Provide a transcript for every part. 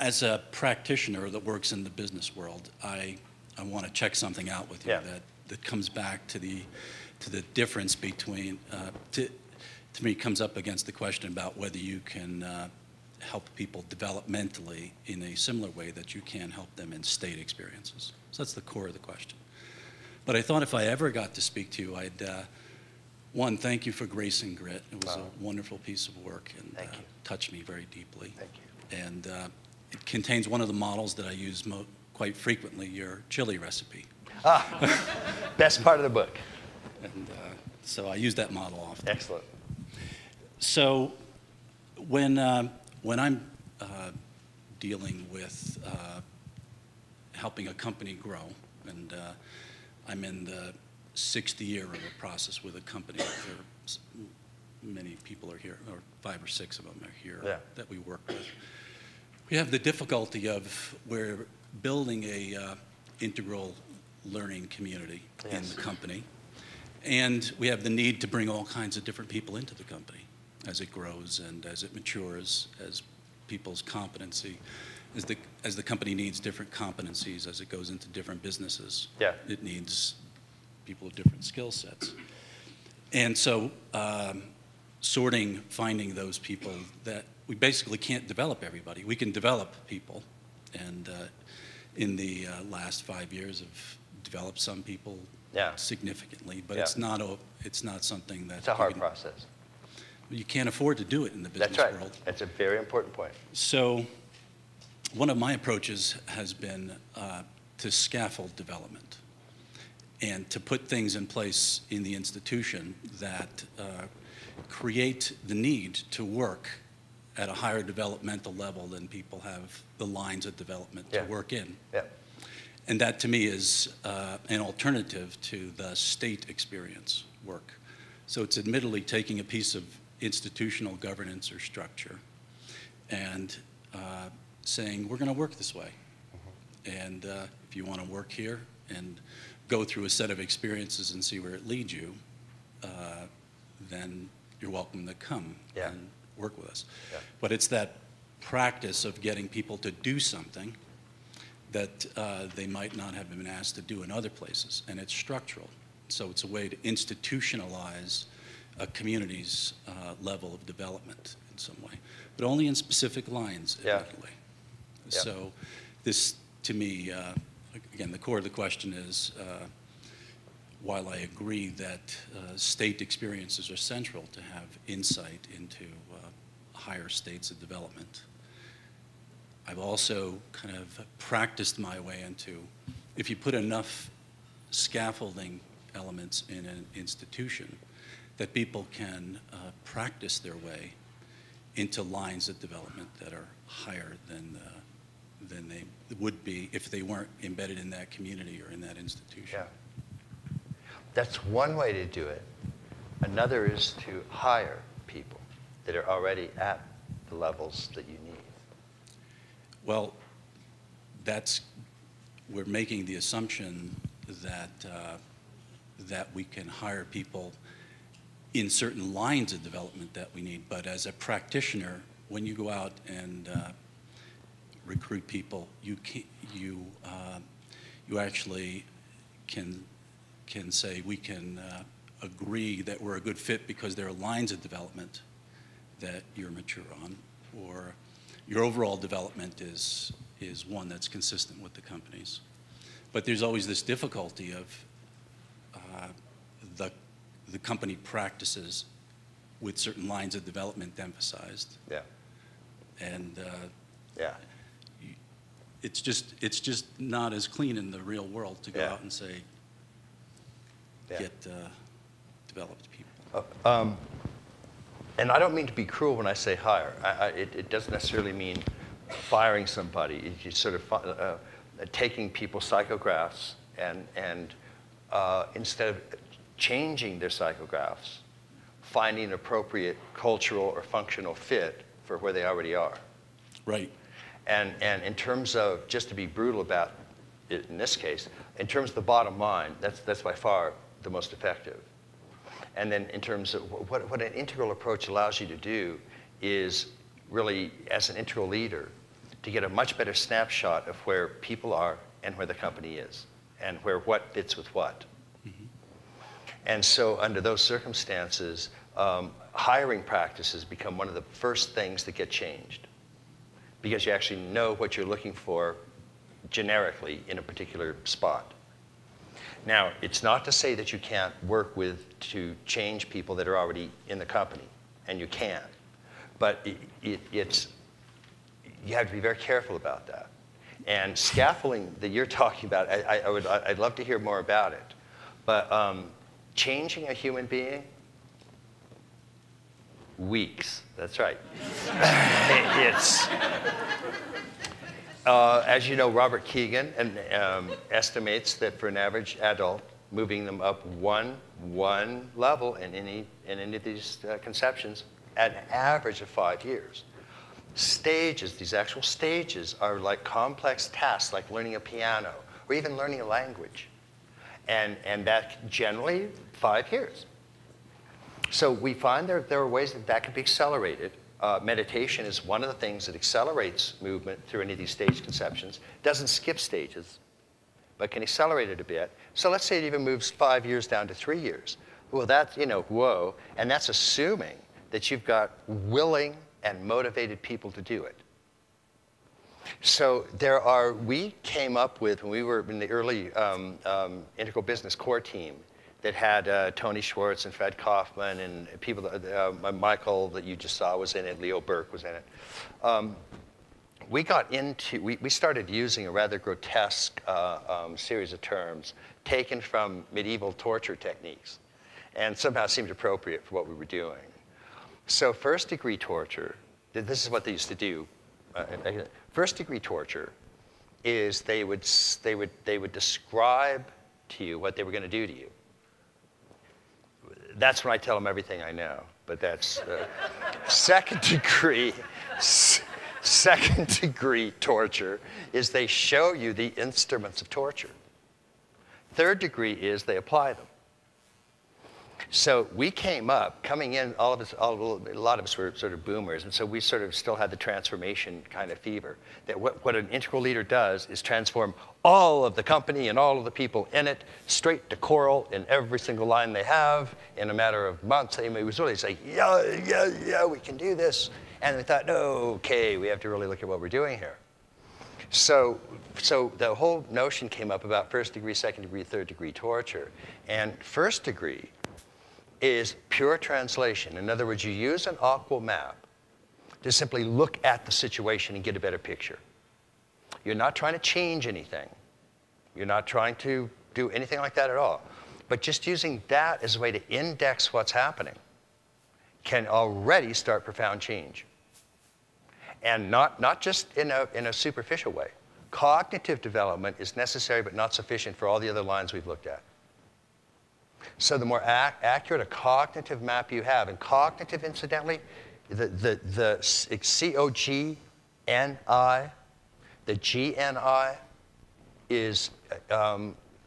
as a practitioner that works in the business world, I want to check something out with you that comes back to the difference between, to me, comes up against the question about whether you can help people developmentally in a similar way that you can help them in state experiences. So that's the core of the question. But I thought if I ever got to speak to you, I'd, one, thank you for Grace and Grit. It was a wonderful piece of work and touched me very deeply. Thank you. And it contains one of the models that I use quite frequently, your chili recipe. Best part of the book. And so I use that model often. Excellent. So when I'm dealing with helping a company grow, and I'm in the 6th year of a process with a company, many people are here, or 5 or 6 of them are here that we work with. We have the difficulty of we're building a integral learning community in the company, and we have the need to bring all kinds of different people into the company as it grows and as it matures, as people's competency, as the company needs different competencies as it goes into different businesses. It needs people with different skill sets. And so finding those people that we basically can't develop everybody. We can develop people, and in the last 5 years have developed some people significantly, but it's not something that... It's a hard process. You can't afford to do it in the business world. That's a very important point. So one of my approaches has been to scaffold development and to put things in place in the institution that create the need to work at a higher developmental level than people have the lines of development to work in. And that, to me, is an alternative to the state experience work. So it's admittedly taking a piece of institutional governance or structure and saying, we're going to work this way. And if you want to work here and go through a set of experiences and see where it leads you, then you're welcome to come and work with us. But it's that practice of getting people to do something that they might not have been asked to do in other places, and it's structural. So it's a way to institutionalize a community's level of development in some way, but only in specific lines, admittedly. So this, to me, again, the core of the question is, while I agree that state experiences are central to have insight into higher states of development, I've also kind of practiced my way into, if you put enough scaffolding elements in an institution, that people can practice their way into lines of development that are higher than they would be if they weren't embedded in that community or in that institution. That's one way to do it. Another is to hire people that are already at the levels that you need. Well, we're making the assumption that that we can hire people in certain lines of development that we need. But as a practitioner, when you go out and recruit people, you actually can say we can agree that we're a good fit because there are lines of development that you're mature on, or your overall development is one that's consistent with the company's. But there's always this difficulty of the company practices with certain lines of development emphasized. And it's just not as clean in the real world to go out and say, get developed people. And I don't mean to be cruel when I say hire. It doesn't necessarily mean firing somebody. It's sort of taking people's psychographs and instead of changing their psychographs, finding an appropriate cultural or functional fit for where they already are. Right. And in terms of, just to be brutal about it in this case, in terms of the bottom line, that's by far the most effective. And then in terms of what an integral approach allows you to do is really, as an integral leader, to get a much better snapshot of where people are and where the company is, and where what fits with what. And so under those circumstances, hiring practices become one of the first things that get changed, because you actually know what you're looking for generically in a particular spot. Now, it's not to say that you can't work to change people that are already in the company, and you can. But you have to be very careful about that. And scaffolding that you're talking about, I'd love to hear more about it. But changing a human being, weeks. That's right. It's, as you know, Robert Keegan estimates that for an average adult, moving them up one level in any of these conceptions, at an average of 5 years. Stages, these actual stages, are like complex tasks, like learning a piano or even learning a language. And that generally 5 years. So we find there are ways that can be accelerated. Meditation is one of the things that accelerates movement through any of these stage conceptions. Doesn't skip stages, but can accelerate it a bit. So let's say it even moves 5 years down to 3 years. Well, that's, whoa. And that's assuming that you've got willing and motivated people to do it. So we came up with, when we were in the early Integral Business Core team that had Tony Schwartz and Fred Kaufman and people, Michael that you just saw was in it, Leo Burke was in it. We started using a rather grotesque series of terms taken from medieval torture techniques, and somehow seemed appropriate for what we were doing. So first-degree torture, this is what they used to do. First-degree torture is they would describe to you what they were going to do to you. That's when I tell them everything I know, but that's second-degree torture is they show you the instruments of torture. Third degree is they apply them. So we coming in, a lot of us were sort of boomers, and so we sort of still had the transformation kind of fever. That what an integral leader does is transform all of the company and all of the people in it straight to coral in every single line they have in a matter of months. I mean, it was really like, yeah, we can do this. And we thought, no, okay, we have to really look at what we're doing here. So the whole notion came up about first degree, second degree, third degree torture. And first degree is pure translation. In other words, you use an aqua map to simply look at the situation and get a better picture. You're not trying to change anything. You're not trying to do anything like that at all. But just using that as a way to index what's happening can already start profound change. And not just in a superficial way. Cognitive development is necessary but not sufficient for all the other lines we've looked at. So the more accurate a cognitive map you have, and cognitive, incidentally, the C-O-G-N-I, the G-N-I is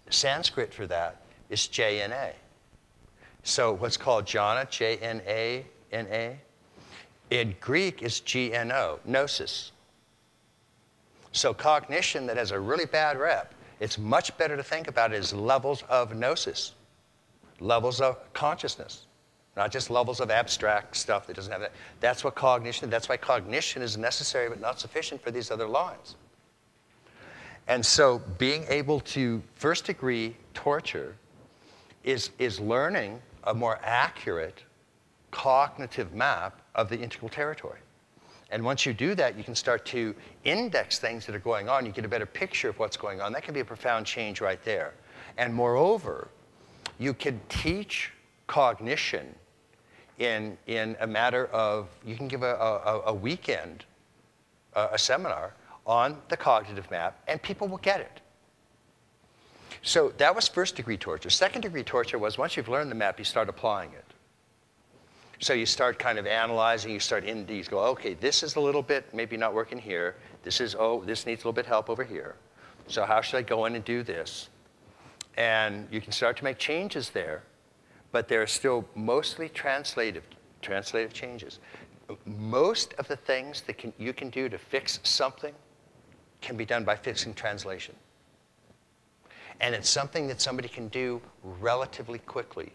Sanskrit for that is J-N-A. So what's called jhana, J-N-A-N-A, in Greek is G-N-O, gnosis. So cognition that has a really bad rep, it's much better to think about it as levels of gnosis. Levels of consciousness, not just levels of abstract stuff that doesn't have that. That's what cognition, that's why cognition is necessary but not sufficient for these other lines. And so being able to first degree torture is learning a more accurate cognitive map of the integral territory. And once you do that, you can start to index things that are going on. You get a better picture of what's going on. That can be a profound change right there. And moreover, you can teach cognition in a matter of, you can give a weekend, a seminar on the cognitive map, and people will get it. So that was first degree torture. Second degree torture was once you've learned the map, you start applying it. So you start kind of analyzing, you start in these, go, okay, this is a little bit maybe not working here. This is, this needs a little bit help over here. So how should I go in and do this? And you can start to make changes there, but they're still mostly translative changes. Most of the things that you can do to fix something can be done by fixing translation. And it's something that somebody can do relatively quickly.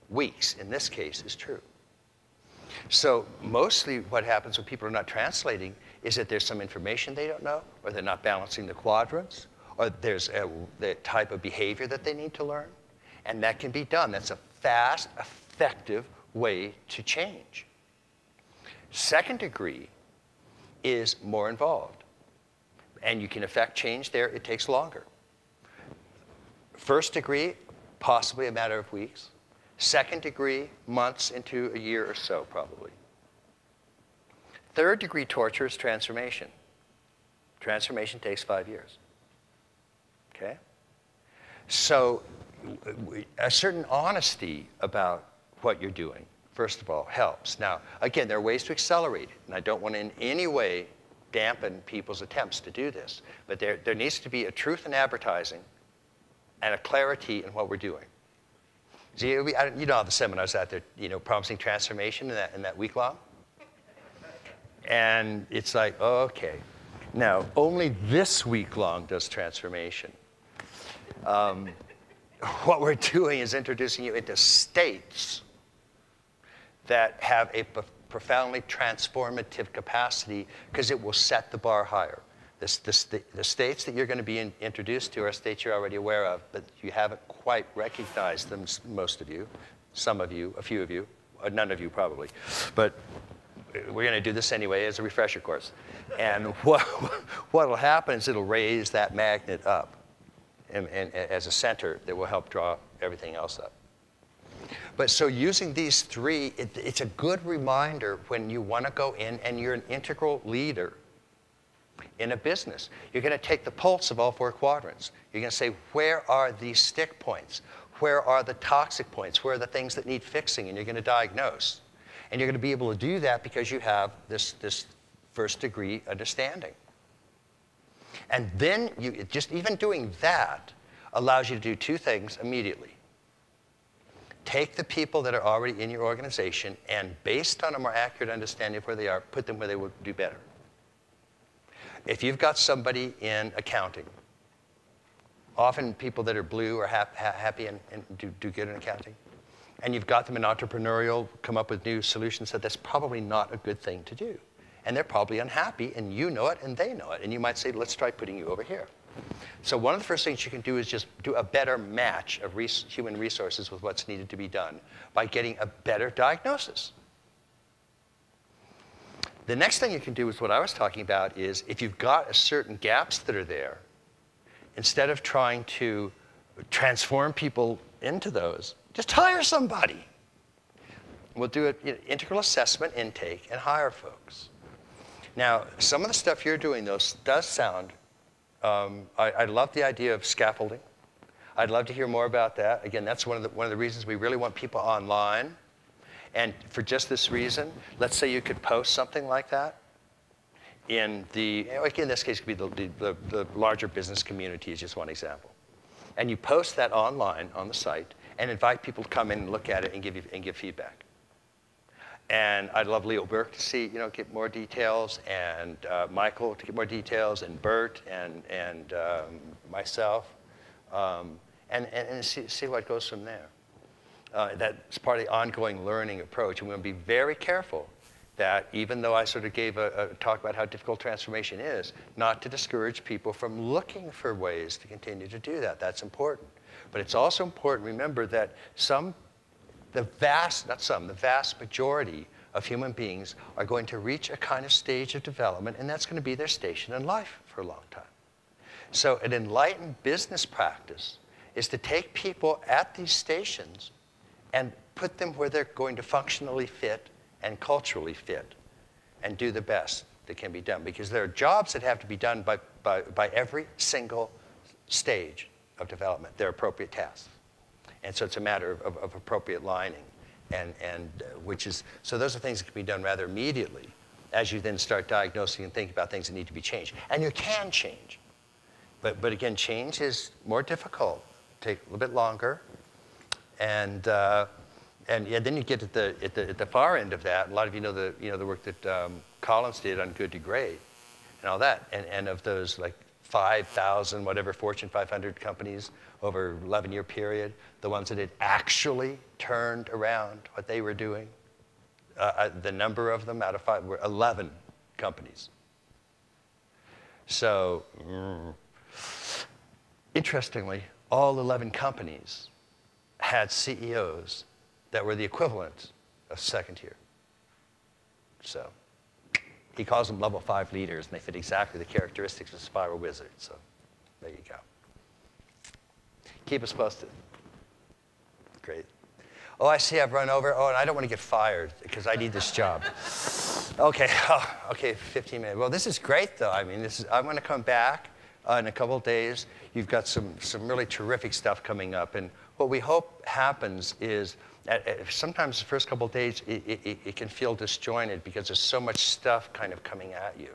Weeks, in this case, is true. So mostly what happens when people are not translating is that there's some information they don't know, or they're not balancing the quadrants, or there's the type of behavior that they need to learn. And that can be done. That's a fast, effective way to change. Second degree is more involved. And you can affect change there. It takes longer. First degree, possibly a matter of weeks. Second degree, months into a year or so, probably. Third degree torture is transformation. Transformation takes 5 years. Okay? So a certain honesty about what you're doing, first of all, helps. Now, again, there are ways to accelerate it, and I don't want to in any way dampen people's attempts to do this. But there needs to be a truth in advertising and a clarity in what we're doing. See, you know how the seminars out there, promising transformation in that week long? And it's like, oh, okay. Now, only this week long does transformation. What we're doing is introducing you into states that have a profoundly transformative capacity because it will set the bar higher. The states that you're going to be introduced to are states you're already aware of, but you haven't quite recognized them, most of you, some of you, a few of you, none of you probably. But we're going to do this anyway as a refresher course. And what will happen is it'll raise that magnet up and as a center that will help draw everything else up. But so using these three, it's a good reminder when you want to go in and you're an integral leader in a business. You're going to take the pulse of all 4 quadrants. You're going to say, where are these stick points? Where are the toxic points? Where are the things that need fixing? And you're going to diagnose. And you're going to be able to do that because you have this first degree understanding. And then just even doing that allows you to do 2 things immediately. Take the people that are already in your organization and based on a more accurate understanding of where they are, put them where they will do better. If you've got somebody in accounting, often people that are blue are happy and do good in accounting, and you've got them in entrepreneurial, come up with new solutions, so that's probably not a good thing to do. And they're probably unhappy, and you know it, and they know it. And you might say, let's try putting you over here. So one of the first things you can do is just do a better match of human resources with what's needed to be done by getting a better diagnosis. The next thing you can do is what I was talking about is if you've got certain gaps that are there, instead of trying to transform people into those, just hire somebody. We'll do an integral assessment, intake, and hire folks. Now, some of the stuff you're doing, though, does sound, I love the idea of scaffolding. I'd love to hear more about that. Again, that's one of the reasons we really want people online. And for just this reason, let's say you could post something like that in in this case, it could be the larger business community is just one example. And you post that online on the site and invite people to come in and look at it and give feedback. And I'd love Leo Burke to see, get more details, and Michael to get more details, and Bert and myself, and see what goes from there. That's part of the ongoing learning approach. And we're going to be very careful that even though I sort of gave a talk about how difficult transformation is, not to discourage people from looking for ways to continue to do that. That's important. But it's also important, remember, that the vast majority of human beings are going to reach a kind of stage of development, and that's going to be their station in life for a long time. So an enlightened business practice is to take people at these stations and put them where they're going to functionally fit and culturally fit and do the best that can be done. Because there are jobs that have to be done by every single stage of development. They're appropriate tasks. And so it's a matter of appropriate lining. So those are things that can be done rather immediately as you then start diagnosing and thinking about things that need to be changed. And you can change. But again, change is more difficult, take a little bit longer. And then you get at the far end of that. A lot of you know the work that Collins did on Good to Great, and all that, and of those like 5,000, whatever, Fortune 500 companies over an 11-year period, the ones that had actually turned around what they were doing, the number of them out of 5 were 11 companies. So, interestingly, all 11 companies had CEOs that were the equivalent of second tier. So, he calls them level 5 leaders, and they fit exactly the characteristics of Spiral Wizard. So, there you go. Keep us posted. Great. Oh, I see I've run over. Oh, and I don't want to get fired because I need this job. Okay, okay, 15 minutes. Well, this is great, though. I mean, I'm going to come back in a couple of days. You've got some really terrific stuff coming up. And what we hope happens is sometimes the first couple of days, it can feel disjointed because there's so much stuff kind of coming at you.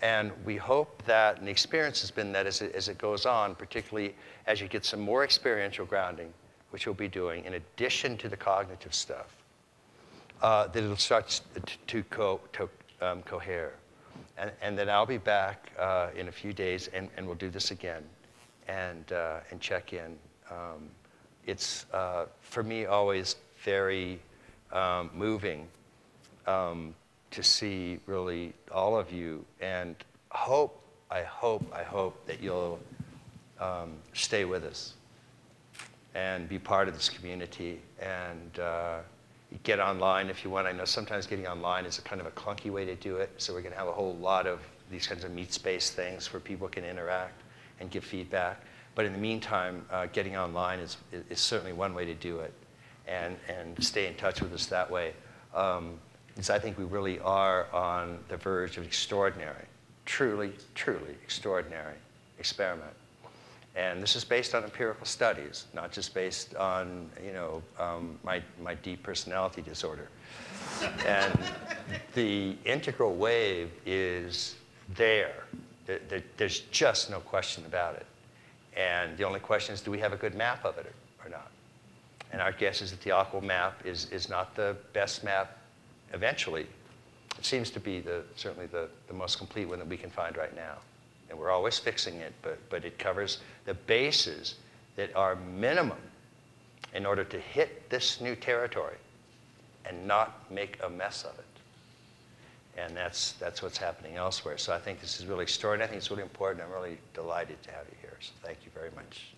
And we hope that, and the experience has been that as it goes on, particularly as you get some more experiential grounding, which we'll be doing, in addition to the cognitive stuff, that it'll start to cohere. And then I'll be back in a few days, and we'll do this again and check in. It's, for me, always very moving to see really all of you, and I hope that you'll stay with us and be part of this community, and get online if you want. I know sometimes getting online is a kind of a clunky way to do it, so we're going to have a whole lot of these kinds of meet space things where people can interact and give feedback. But in the meantime, getting online is certainly one way to do it, and stay in touch with us that way. Because I think we really are on the verge of extraordinary, truly, truly extraordinary experiment. And this is based on empirical studies, not just based on, my deep personality disorder. And the integral wave is there. There's just no question about it. And the only question is, do we have a good map of it or not? And our guess is that the AQUIL map is not the best map eventually. It seems to be certainly the most complete one that we can find right now. And we're always fixing it, but it covers the bases that are minimum in order to hit this new territory and not make a mess of it. And that's what's happening elsewhere. So I think this is really extraordinary. I think it's really important. I'm really delighted to have you here. So thank you very much.